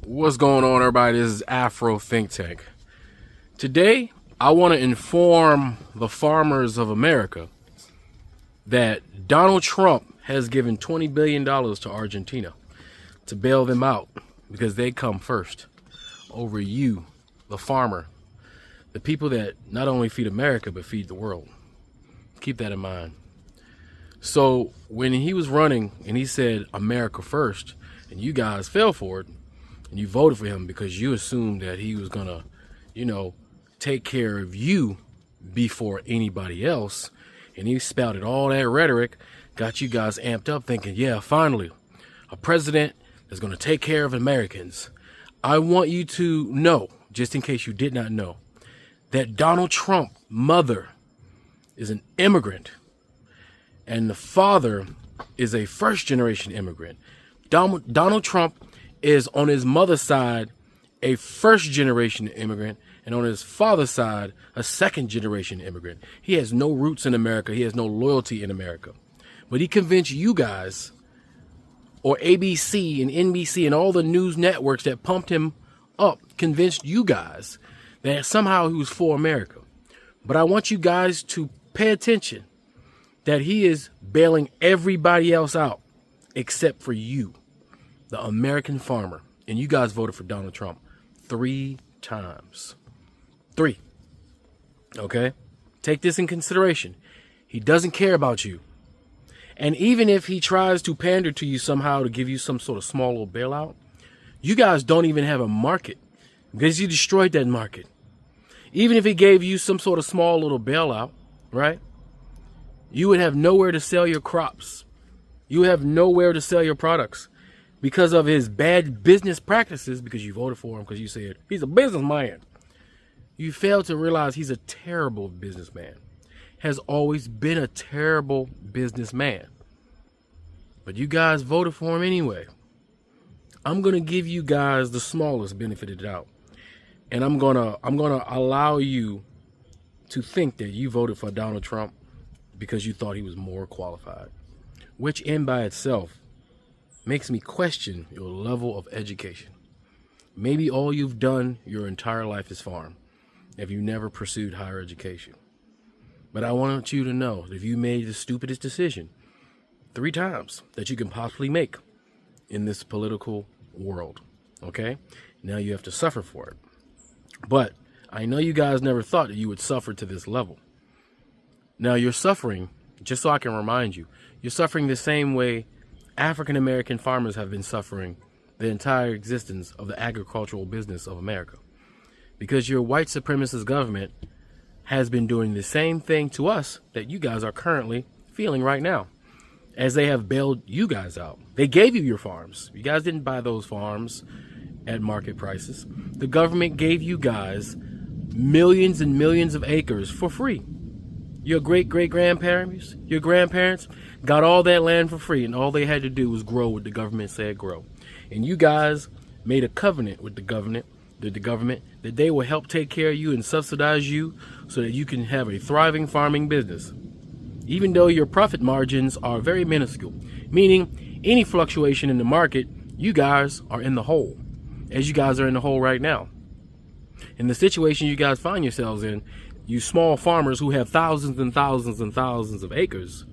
What's going on, everybody? This is Afro Think Tank. Today, I want to inform the farmers of America that Donald Trump has given $20 billion to Argentina to bail them out because they come first over you, the farmer, the people that not only feed America but feed the world. Keep that in mind. So when he was running and he said America first, and you guys fell for it, and you voted for him because you assumed that he was gonna, take care of you before anybody else, and he spouted all that rhetoric, got you guys amped up thinking, yeah, finally, a president that's gonna take care of Americans. I want you to know, just in case you did not know, that Donald Trump's mother is an immigrant, and the father is a first-generation immigrant. Donald Trump is on his mother's side a first-generation immigrant, and on his father's side a second-generation immigrant. He has no roots in America. He has no loyalty in America. But he convinced you guys, or ABC and NBC and all the news networks that pumped him up, convinced you guys that somehow he was for America. But I want you guys to pay attention that he is bailing everybody else out except for you, the American farmer. And you guys voted for Donald Trump 3 times. 3. Okay? Take this in consideration. He doesn't care about you. And even if he tries to pander to you somehow to give you some sort of small little bailout, you guys don't even have a market because you destroyed that market. Even if he gave you some sort of small little bailout, right? You would have nowhere to sell your crops. You would have nowhere to sell your products because of his bad business practices, because you voted for him because you said he's a businessman. You failed to realize he's a terrible businessman. Has always been a terrible businessman. But you guys voted for him anyway. I'm going to give you guys the smallest benefit of the doubt. And I'm going to allow you to think that you voted for Donald Trump because you thought he was more qualified, which in by itself makes me question your level of education. Maybe all you've done your entire life is farm if you never pursued higher education. But I want you to know that if you made the stupidest decision 3 times that you can possibly make in this political world, okay? Now you have to suffer for it. But I know you guys never thought that you would suffer to this level. Now you're suffering, just so I can remind you, you're suffering the same way African American farmers have been suffering the entire existence of the agricultural business of America. Because your white supremacist government has been doing the same thing to us that you guys are currently feeling right now, as they have bailed you guys out. They gave you your farms. You guys didn't buy those farms at market prices. The government gave you guys millions and millions of acres for free. Your great-great-grandparents, your grandparents got all that land for free, and all they had to do was grow what the government said grow. And you guys made a covenant with the government that they will help take care of you and subsidize you so that you can have a thriving farming business. Even though your profit margins are very minuscule, meaning any fluctuation in the market, you guys are in the hole, as you guys are in the hole right now. In the situation you guys find yourselves in, you small farmers who have thousands and thousands and thousands of acres,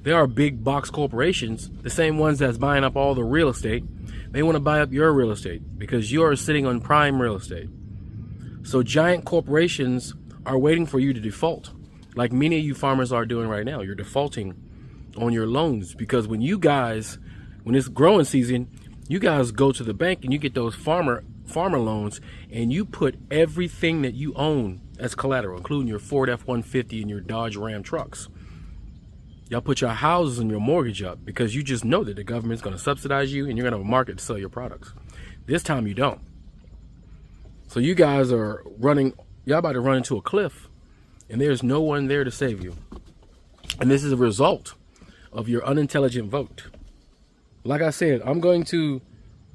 there are big box corporations, the same ones that's buying up all the real estate. They want to buy up your real estate because you are sitting on prime real estate. So giant corporations are waiting for you to default, like many of you farmers are doing right now. You're defaulting on your loans because when it's growing season, you guys go to the bank and you get those farmer loans, and you put everything that you own as collateral, including your Ford F-150 and your Dodge Ram trucks. Y'all put your houses and your mortgage up because you just know that the government's going to subsidize you and you're going to have a market to sell your products. This time you don't. So you guys are y'all about to run into a cliff, and there's no one there to save you. And this is a result of your unintelligent vote. Like I said, I'm going to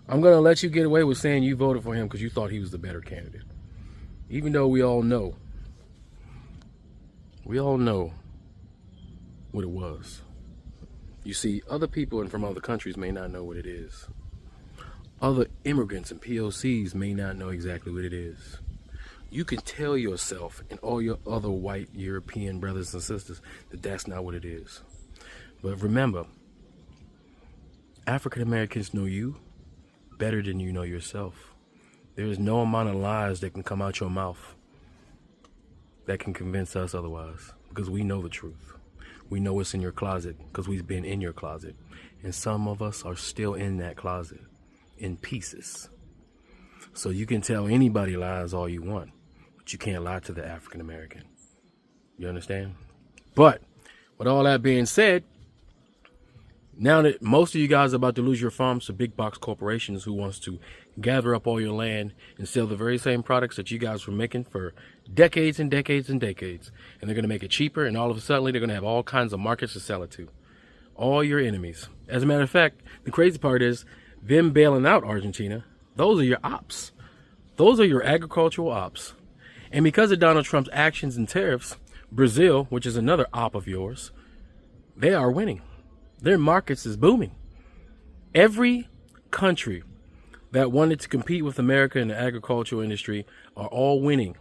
let you get away with saying you voted for him because you thought he was the better candidate. Even though we all know what it was. You see, other people and from other countries may not know what it is. Other immigrants and POCs may not know exactly what it is. You can tell yourself and all your other white European brothers and sisters that that's not what it is. But remember, African Americans know you better than you know yourself. There is no amount of lies that can come out your mouth that can convince us otherwise, because we know the truth. We know what's in your closet because we've been in your closet. And some of us are still in that closet in pieces. So you can tell anybody lies all you want, but you can't lie to the African American. You understand? But with all that being said, now that most of you guys are about to lose your farms to big box corporations who wants to gather up all your land and sell the very same products that you guys were making for decades and decades and decades, and they're going to make it cheaper, and all of a sudden they're going to have all kinds of markets to sell it to. All your enemies. As a matter of fact, the crazy part is them bailing out Argentina. Those are your ops. Those are your agricultural ops. And because of Donald Trump's actions and tariffs, Brazil, which is another op of yours, they are winning. Their markets is booming. Every country that wanted to compete with America in the agricultural industry are all winning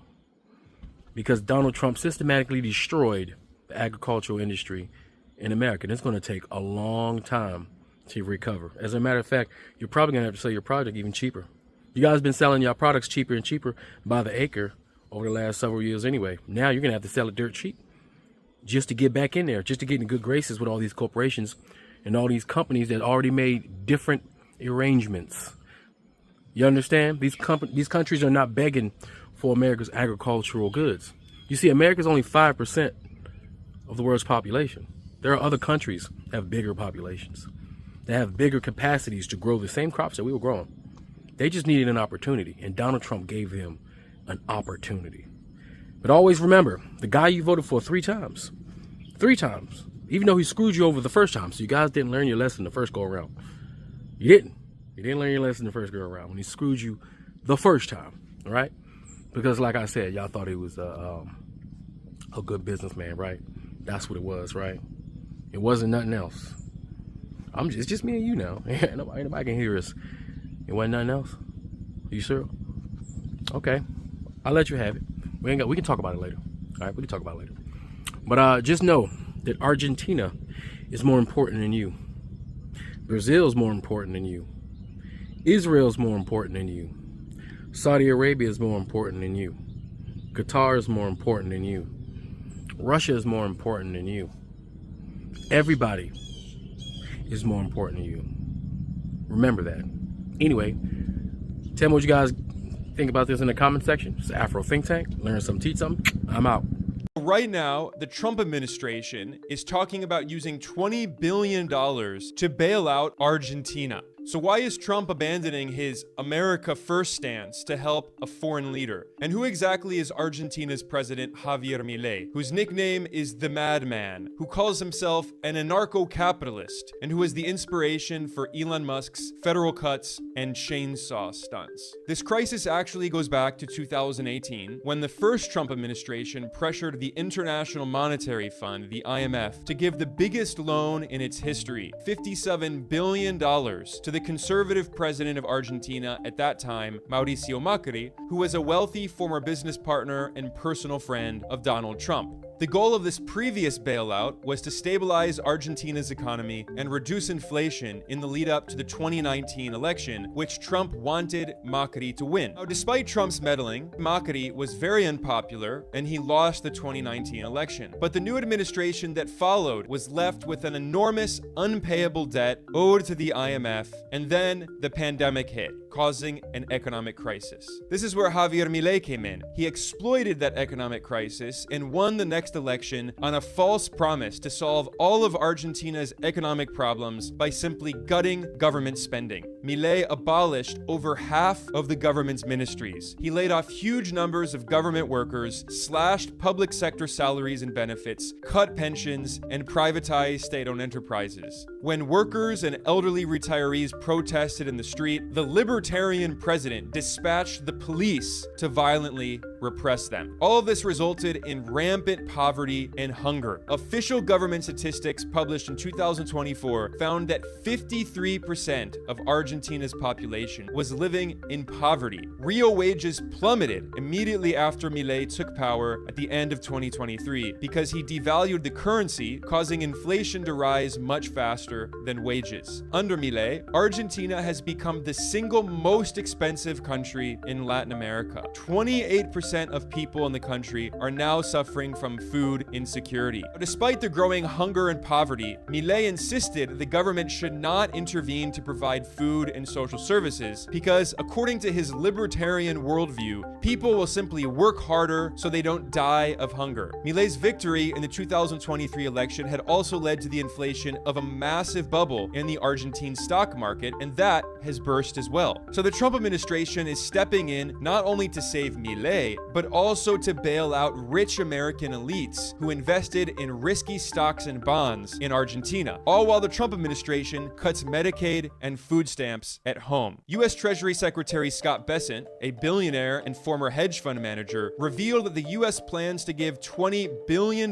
because Donald Trump systematically destroyed the agricultural industry in America. And it's going to take a long time to recover. As a matter of fact, you're probably going to have to sell your product even cheaper. You guys been selling your products cheaper and cheaper by the acre over the last several years anyway. Now you're going to have to sell it dirt cheap just to get back in there, just to get in good graces with all these corporations and all these companies that already made different arrangements. You understand? These countries are not begging for America's agricultural goods. You see, America's only 5% of the world's population. There are other countries that have bigger populations, that have bigger capacities to grow the same crops that we were growing. They just needed an opportunity, and Donald Trump gave them an opportunity. But always remember, the guy you voted for three times, even though he screwed you over the first time, so you guys didn't learn your lesson the first go around. You didn't learn your lesson the first go around when he screwed you the first time, all right? Because like I said, y'all thought he was a good businessman, right? That's what it was, right? It wasn't nothing else. It's just me and you now. Nobody can hear us. It wasn't nothing else. Are you sure? Okay, I'll let you have it. We can talk about it later. All right, we can talk about it later. But just know that Argentina is more important than you. Brazil is more important than you. Israel is more important than you. Saudi Arabia is more important than you. Qatar is more important than you. Russia is more important than you. Everybody is more important than you. Remember that. Anyway, tell me what you guys think about this in the comment section. It's Afro Think Tank. Learn something, teach something. I'm out. Right now, the Trump administration is talking about using $20 billion to bail out Argentina. So why is Trump abandoning his America First stance to help a foreign leader? And who exactly is Argentina's president Javier Milei, whose nickname is the Madman, who calls himself an anarcho-capitalist, and who is the inspiration for Elon Musk's federal cuts and chainsaw stunts? This crisis actually goes back to 2018, when the first Trump administration pressured the International Monetary Fund, the IMF, to give the biggest loan in its history, $57 billion, to the conservative president of Argentina at that time, Mauricio Macri, who was a wealthy former business partner and personal friend of Donald Trump. The goal of this previous bailout was to stabilize Argentina's economy and reduce inflation in the lead up to the 2019 election, which Trump wanted Macri to win. Now, despite Trump's meddling, Macri was very unpopular and he lost the 2019 election. But the new administration that followed was left with an enormous unpayable debt owed to the IMF, and then the pandemic hit, causing an economic crisis. This is where Javier Milei came in. He exploited that economic crisis and won the next election on a false promise to solve all of Argentina's economic problems by simply gutting government spending. Milei abolished over half of the government's ministries. He laid off huge numbers of government workers, slashed public sector salaries and benefits, cut pensions, and privatized state-owned enterprises. When workers and elderly retirees protested in the street, the libertarian president dispatched the police to violently repress them. All of this resulted in rampant poverty and hunger. Official government statistics published in 2024 found that 53% of Argentina's population was living in poverty. Real wages plummeted immediately after Milei took power at the end of 2023 because he devalued the currency, causing inflation to rise much faster than wages. Under Milei, Argentina has become the single most expensive country in Latin America. 28% of people in the country are now suffering from food insecurity. But despite the growing hunger and poverty, Milei insisted the government should not intervene to provide food and social services because, according to his libertarian worldview, people will simply work harder so they don't die of hunger. Milei's victory in the 2023 election had also led to the inflation of a massive bubble in the Argentine stock market, and that has burst as well. So the Trump administration is stepping in not only to save Milei, but also to bail out rich American elites who invested in risky stocks and bonds in Argentina, all while the Trump administration cuts Medicaid and food stamps at home. U.S. Treasury Secretary Scott Bessent, a billionaire and former hedge fund manager, revealed that the U.S. plans to give $20 billion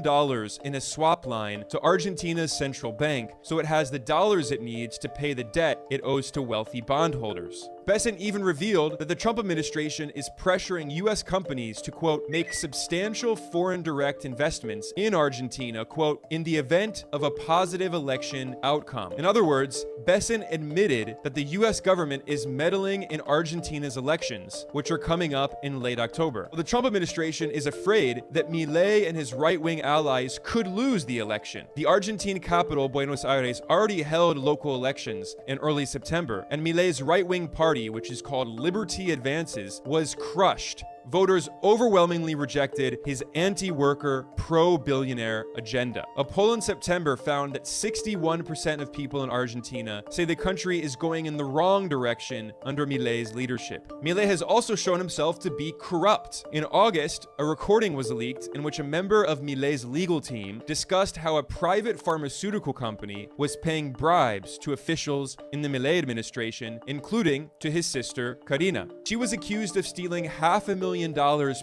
in a swap line to Argentina's central bank so it has the dollars it needs to pay the debt it owes to wealthy bondholders. Bessent even revealed that the Trump administration is pressuring U.S. companies to, quote, make substantial foreign direct investments in Argentina, quote, in the event of a positive election outcome. In other words, Bessent admitted that the U.S. government is meddling in Argentina's elections, which are coming up in late October. The Trump administration is afraid that Milei and his right-wing allies could lose the election. The Argentine capital, Buenos Aires, already held local elections in early September, and Milei's right-wing party, which is called Liberty Advances, was crushed. Voters overwhelmingly rejected his anti-worker, pro-billionaire agenda. A poll in September found that 61% of people in Argentina say the country is going in the wrong direction under Milei's leadership. Milei has also shown himself to be corrupt. In August, a recording was leaked in which a member of Milei's legal team discussed how a private pharmaceutical company was paying bribes to officials in the Milei administration, including to his sister, Karina. She was accused of stealing $500,000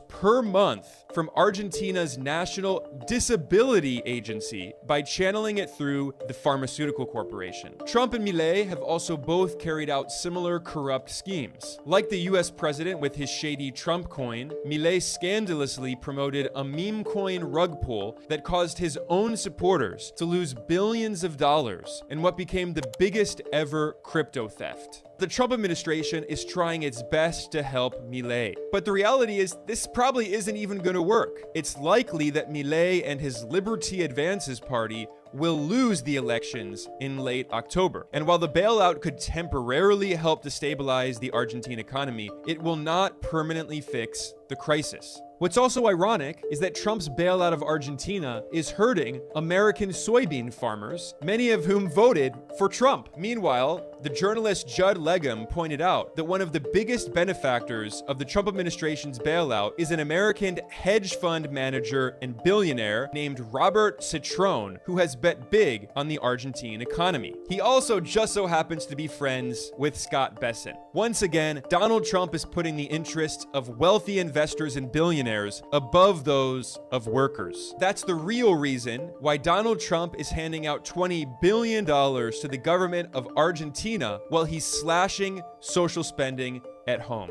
per month from Argentina's National Disability Agency by channeling it through the pharmaceutical corporation. Trump and Milei have also both carried out similar corrupt schemes. Like the US president with his shady Trump coin, Milei scandalously promoted a meme coin rug pull that caused his own supporters to lose billions of dollars in what became the biggest ever crypto theft. The Trump administration is trying its best to help Milei, but the reality is this probably isn't even going to work. It's likely that Milei and his Liberty Advances party will lose the elections in late October. And while the bailout could temporarily help to stabilize the Argentine economy, it will not permanently fix the crisis. What's also ironic is that Trump's bailout of Argentina is hurting American soybean farmers, many of whom voted for Trump. Meanwhile, the journalist Judd Legum pointed out that one of the biggest benefactors of the Trump administration's bailout is an American hedge fund manager and billionaire named Robert Citrone, who has bet big on the Argentine economy. He also just so happens to be friends with Scott Bessent. Once again, Donald Trump is putting the interests of wealthy investors and billionaires above those of workers. That's the real reason why Donald Trump is handing out $20 billion to the government of Argentina while he's slashing social spending at home.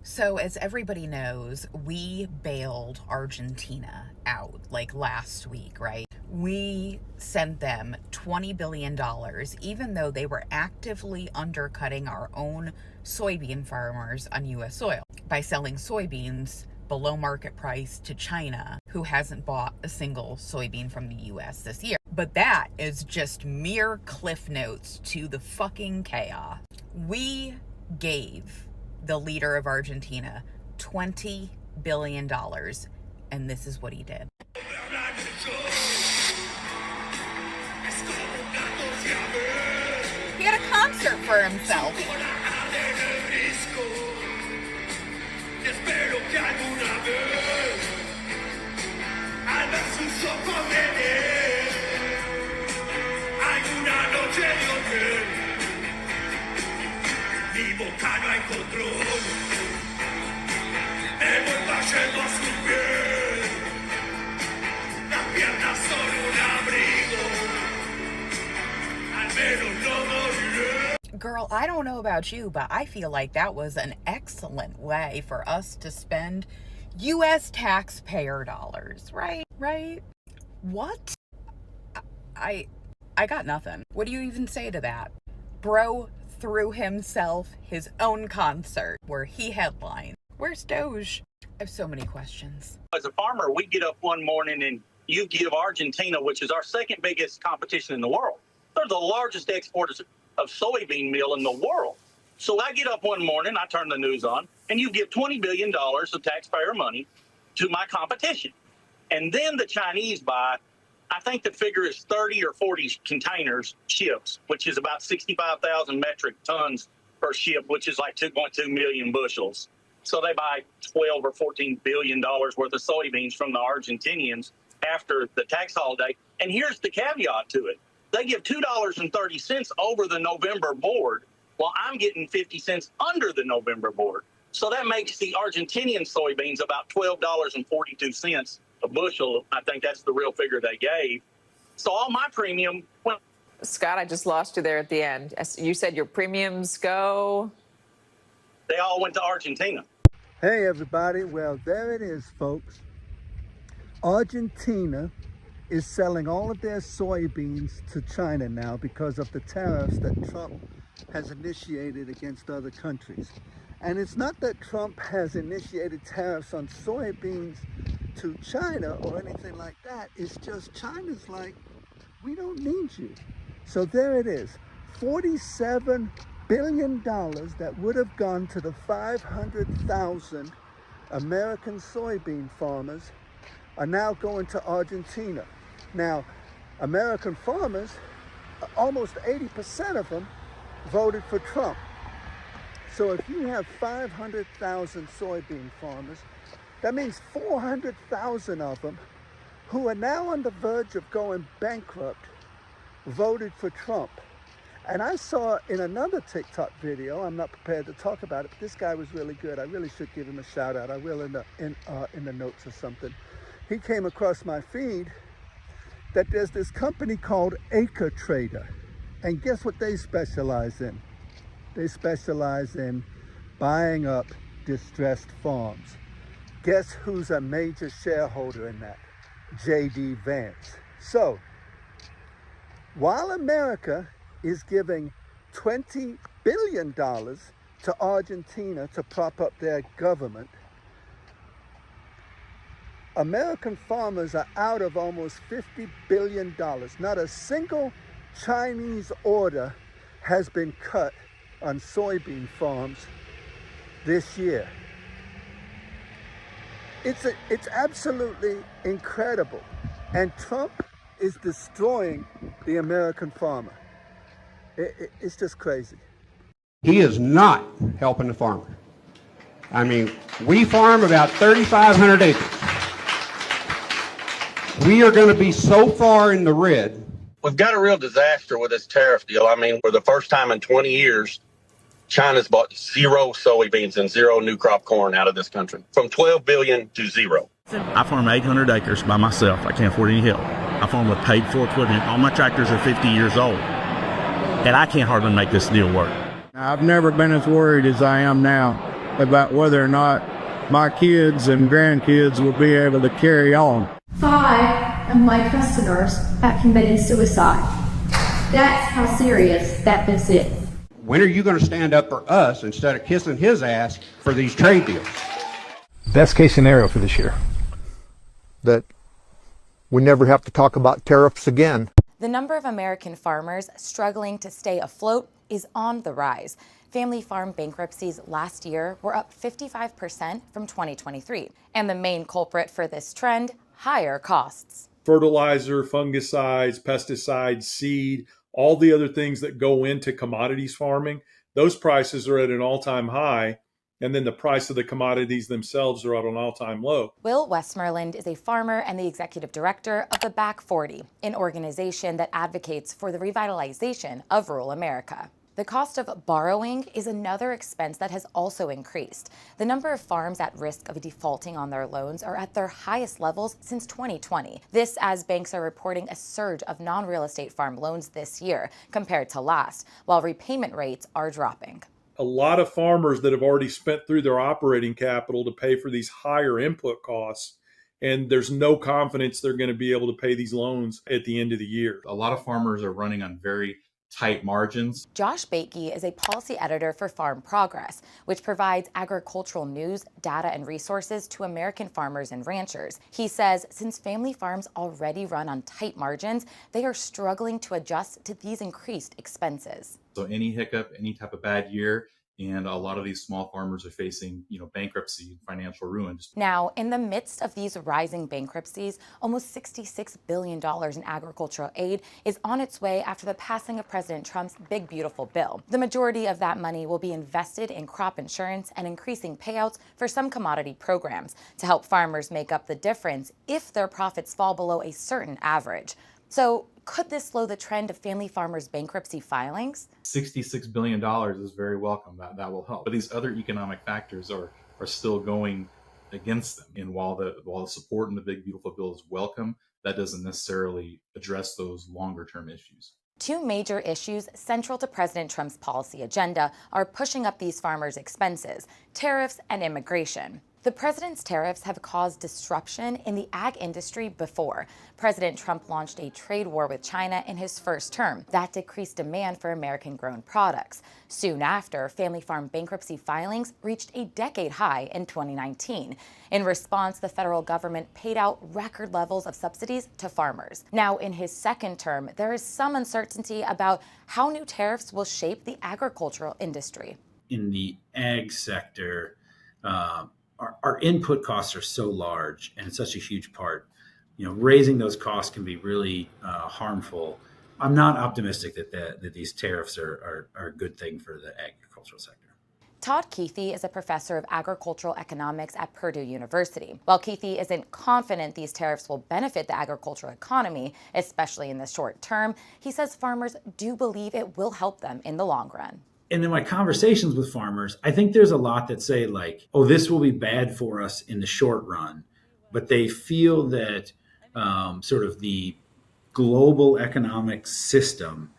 So as everybody knows, we bailed Argentina out like last week, right? We sent them $20 billion, even though they were actively undercutting our own soybean farmers on U.S. soil by selling soybeans below market price to China, who hasn't bought a single soybean from the U.S. this year. But that is just mere cliff notes to the fucking chaos. We gave the leader of Argentina $20 billion, and this is what he did. He had a concert for himself. Mi boca no hay control, me voy cayendo. Girl, I don't know about you, but I feel like that was an excellent way for us to spend U.S. taxpayer dollars, right? Right? What? I got nothing. What do you even say to that? Bro threw himself his own concert where he headlined. Where's Doge? I have so many questions. As a farmer, we get up one morning and you give Argentina, which is our second biggest competition in the world. They're the largest exporters of soybean meal in the world. So I get up one morning, I turn the news on, and you give $20 billion of taxpayer money to my competition. And then the Chinese buy, I think the figure is 30 or 40 containers, ships, which is about 65,000 metric tons per ship, which is like 2.2 million bushels. So they buy 12 or 14 billion dollars worth of soybeans from the Argentinians after the tax holiday. And here's the caveat to it. They give $2.30 over the November board, while I'm getting 50 cents under the November board. So that makes the Argentinian soybeans about $12.42 a bushel. I think that's the real figure they gave. So all my premium went. Scott, I just lost you there at the end. You said your premiums go. They all went to Argentina. Hey everybody, well there it is folks. Argentina is selling all of their soybeans to China now because of the tariffs that Trump has initiated against other countries. And it's not that Trump has initiated tariffs on soybeans to China or anything like that. It's just China's like, we don't need you. So there it is, $47 billion that would have gone to the 500,000 American soybean farmers are now going to Argentina. Now, American farmers, almost 80% of them voted for Trump. So if you have 500,000 soybean farmers, that means 400,000 of them who are now on the verge of going bankrupt voted for Trump. And I saw in another TikTok video, I'm not prepared to talk about it, but this guy was really good. I really should give him a shout out. I will in the notes or something. He came across my feed that there's this company called Acre Trader. And guess what they specialize in? They specialize in buying up distressed farms. Guess who's a major shareholder in that? J.D. Vance. So, while America is giving $20 billion to Argentina to prop up their government, American farmers are out of almost $50 billion. Not a single Chinese order has been cut on soybean farms this year. It's absolutely incredible. And Trump is destroying the American farmer. It's just crazy. He is not helping the farmer. I mean, we farm about 3,500 acres. We are going to be so far in the red. We've got a real disaster with this tariff deal. I mean, for the first time in 20 years, China's bought zero soybeans and zero new crop corn out of this country, from 12 billion to zero. I farm 800 acres by myself. I can't afford any help. I farm with paid for equipment. All my tractors are 50 years old, and I can't hardly make this deal work. I've never been as worried as I am now about whether or not my kids and grandkids will be able to carry on. 5 of my customers have committed suicide. That's how serious that this is. When are you going to stand up for us instead of kissing his ass for these trade deals? Best case scenario for this year, that we never have to talk about tariffs again. The number of American farmers struggling to stay afloat is on the rise. Family farm bankruptcies last year were up 55% from 2023. And the main culprit for this trend, higher costs. Fertilizer, fungicides, pesticides, seed, all the other things that go into commodities farming, those prices are at an all-time high. And then the price of the commodities themselves are at an all-time low. Will Westmoreland is a farmer and the executive director of the Back 40, an organization that advocates for the revitalization of rural America. The cost of borrowing is another expense that has also increased. The number of farms at risk of defaulting on their loans are at their highest levels since 2020. This as banks are reporting a surge of non-real estate farm loans this year compared to last, while repayment rates are dropping. A lot of farmers that have already spent through their operating capital to pay for these higher input costs, and there's no confidence they're going to be able to pay these loans at the end of the year. A lot of farmers are running on very tight margins. Josh Baitke is a policy editor for Farm Progress, which provides agricultural news, data, and resources to American farmers and ranchers. He says since family farms already run on tight margins, they are struggling to adjust to these increased expenses. So any hiccup, any type of bad year, and a lot of these small farmers are facing, bankruptcy and financial ruin. Now, in the midst of these rising bankruptcies, almost $66 billion in agricultural aid is on its way after the passing of President Trump's Big Beautiful Bill. The majority of that money will be invested in crop insurance and increasing payouts for some commodity programs to help farmers make up the difference if their profits fall below a certain average. So, could this slow the trend of family farmers' bankruptcy filings? $66 billion is very welcome. That will help. But these other economic factors are still going against them. And while the support in the Big Beautiful Bill is welcome, that doesn't necessarily address those longer term issues. Two major issues central to President Trump's policy agenda are pushing up these farmers' expenses: tariffs and immigration. The president's tariffs have caused disruption in the ag industry before. President Trump launched a trade war with China in his first term. That decreased demand for American-grown products. Soon after, family farm bankruptcy filings reached a decade high in 2019. In response, the federal government paid out record levels of subsidies to farmers. Now, in his second term, there is some uncertainty about how new tariffs will shape the agricultural industry. In the ag sector, our input costs are so large, and it's such a huge part. Raising those costs can be really harmful. I'm not optimistic that these tariffs are a good thing for the agricultural sector. Todd Keithy is a professor of agricultural economics at Purdue University. While Keithy isn't confident these tariffs will benefit the agricultural economy, especially in the short term, he says farmers do believe it will help them in the long run. And in my conversations with farmers, I think there's a lot that say like, oh, this will be bad for us in the short run. But they feel that sort of the global economic system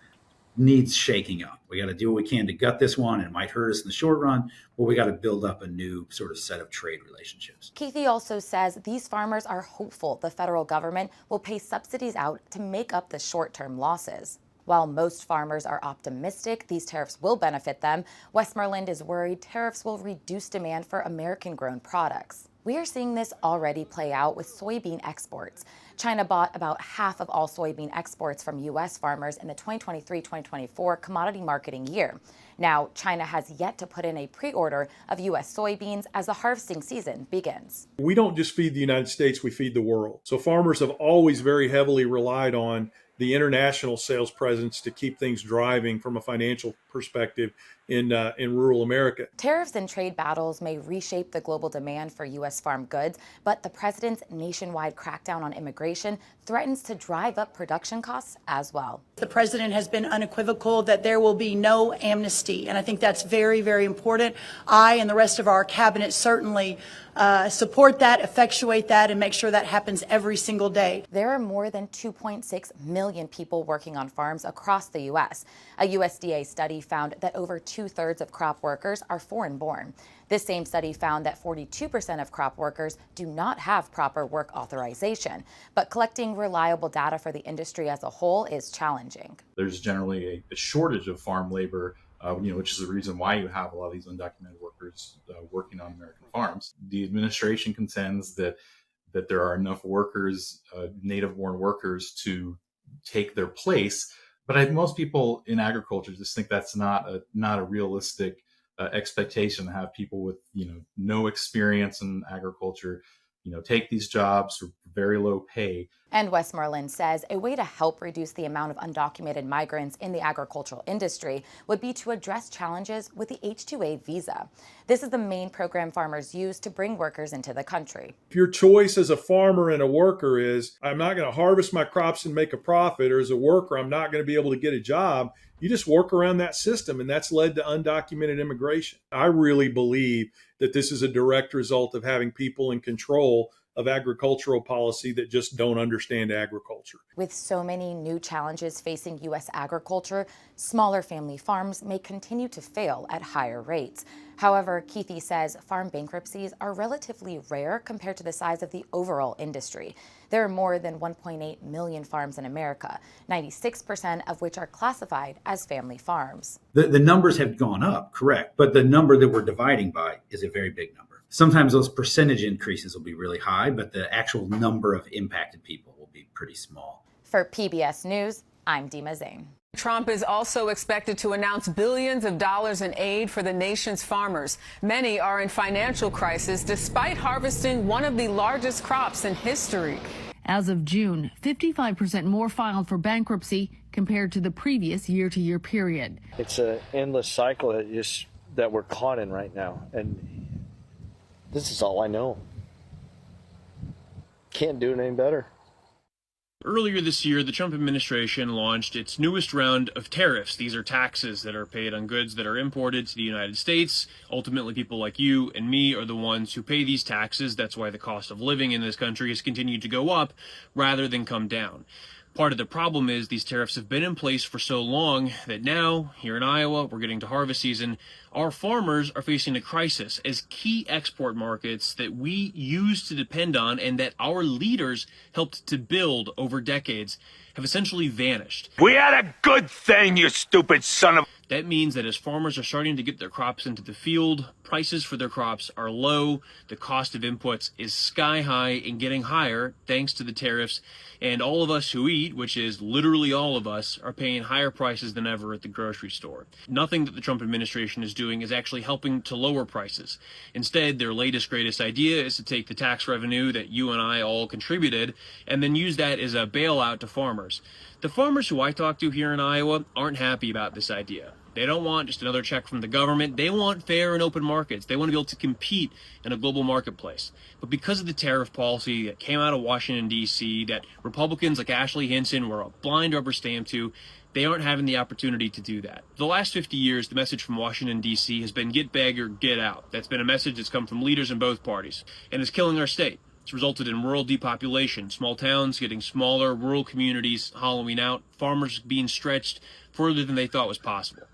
needs shaking up. We got to do what we can to gut this one, and it might hurt us in the short run, but we got to build up a new sort of set of trade relationships. Keithy also says these farmers are hopeful the federal government will pay subsidies out to make up the short-term losses. While most farmers are optimistic these tariffs will benefit them, Westmoreland is worried tariffs will reduce demand for American-grown products. We are seeing this already play out with soybean exports. China bought about half of all soybean exports from U.S. farmers in the 2023-2024 commodity marketing year. Now, China has yet to put in a pre-order of U.S. soybeans as the harvesting season begins. We don't just feed the United States, we feed the world. So farmers have always very heavily relied on the international sales presence to keep things driving from a financial perspective in rural America. Tariffs and trade battles may reshape the global demand for U.S. farm goods, but the president's nationwide crackdown on immigration threatens to drive up production costs as well. The president has been unequivocal that there will be no amnesty, and I think that's very, very important. I and the rest of our cabinet certainly support that, effectuate that, and make sure that happens every single day. There are more than 2.6 million people working on farms across the U.S. A USDA study found that over 2/3 of crop workers are foreign-born. This same study found that 42% of crop workers do not have proper work authorization, but collecting reliable data for the industry as a whole is challenging. There's generally a shortage of farm labor, which is the reason why you have a lot of these undocumented workers working on American farms. The administration contends that there are enough workers, native-born workers, to take their place. But most people in agriculture just think that's not a realistic expectation to have people with no experience in agriculture take these jobs for very low pay. And Westmoreland says a way to help reduce the amount of undocumented migrants in the agricultural industry would be to address challenges with the H-2A visa. This is the main program farmers use to bring workers into the country. If your choice as a farmer and a worker is, I'm not going to harvest my crops and make a profit, or as a worker, I'm not going to be able to get a job, you just work around that system, and that's led to undocumented immigration. I really believe that this is a direct result of having people in control of agricultural policy that just don't understand agriculture. With so many new challenges facing U.S. agriculture, smaller family farms may continue to fail at higher rates. However, Keithy says farm bankruptcies are relatively rare compared to the size of the overall industry. There are more than 1.8 million farms in America, 96% of which are classified as family farms. The numbers have gone up, correct, but the number that we're dividing by is a very big number. Sometimes those percentage increases will be really high, but the actual number of impacted people will be pretty small. For PBS News, I'm Dima Zain. Trump is also expected to announce billions of dollars in aid for the nation's farmers. Many are in financial crisis despite harvesting one of the largest crops in history. As of June, 55% more filed for bankruptcy compared to the previous year-to-year period. It's an endless cycle that we're caught in right now, and this is all I know. Can't do it any better. Earlier this year, the Trump administration launched its newest round of tariffs. These are taxes that are paid on goods that are imported to the United States. Ultimately, people like you and me are the ones who pay these taxes. That's why the cost of living in this country has continued to go up rather than come down. Part of the problem is these tariffs have been in place for so long that now, here in Iowa, we're getting to harvest season, our farmers are facing a crisis as key export markets that we used to depend on and that our leaders helped to build over decades have essentially vanished. We had a good thing, you stupid son of... That means that as farmers are starting to get their crops into the field, prices for their crops are low, the cost of inputs is sky high and getting higher thanks to the tariffs, and all of us who eat, which is literally all of us, are paying higher prices than ever at the grocery store. Nothing that the Trump administration is doing is actually helping to lower prices. Instead, their latest, greatest idea is to take the tax revenue that you and I all contributed and then use that as a bailout to farmers. The farmers who I talk to here in Iowa aren't happy about this idea. They don't want just another check from the government. They want fair and open markets. They want to be able to compete in a global marketplace. But because of the tariff policy that came out of Washington, D.C., that Republicans like Ashley Hinson were a blind rubber stamp to, they aren't having the opportunity to do that. For the last 50 years, the message from Washington, D.C. has been get big or get out. That's been a message that's come from leaders in both parties, and it's killing our state. It's resulted in rural depopulation, small towns getting smaller, rural communities hollowing out, farmers being stretched further than they thought was possible.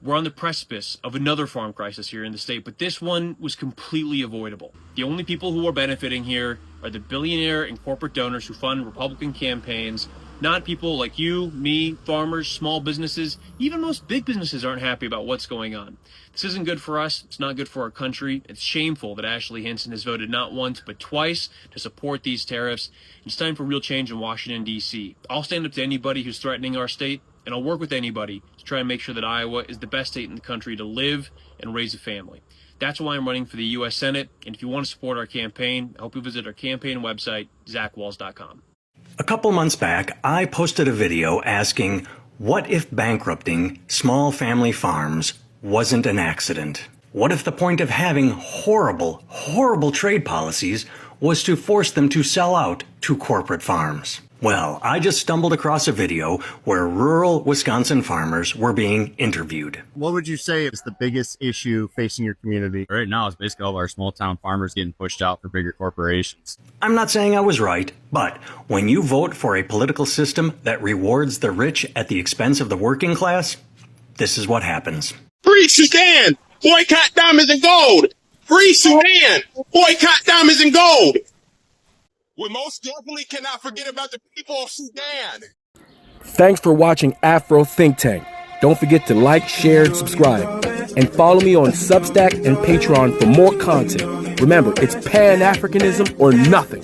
We're on the precipice of another farm crisis here in the state, but this one was completely avoidable. The only people who are benefiting here are the billionaire and corporate donors who fund Republican campaigns, not people like you, me, farmers, small businesses. Even most big businesses aren't happy about what's going on. This isn't good for us. It's not good for our country. It's shameful that Ashley Hinson has voted not once but twice to support these tariffs. It's time for real change in Washington, D.C. I'll stand up to anybody who's threatening our state, and I'll work with anybody to try and make sure that Iowa is the best state in the country to live and raise a family. That's why I'm running for the U.S. Senate, and if you want to support our campaign, I hope you visit our campaign website, zachwalls.com. A couple months back, I posted a video asking, what if bankrupting small family farms wasn't an accident? What if the point of having horrible, horrible trade policies was to force them to sell out to corporate farms? Well, I just stumbled across a video where rural Wisconsin farmers were being interviewed. What would you say is the biggest issue facing your community? Right now, it's basically all of our small town farmers getting pushed out for bigger corporations. I'm not saying I was right, but when you vote for a political system that rewards the rich at the expense of the working class, this is what happens. Free Sudan! Boycott diamonds and gold! Free Sudan! Boycott diamonds and gold! We most definitely cannot forget about the people of Sudan. Thanks for watching Afro Think Tank. Don't forget to like, share, and subscribe. And follow me on Substack and Patreon for more content. Remember, it's Pan-Africanism or nothing.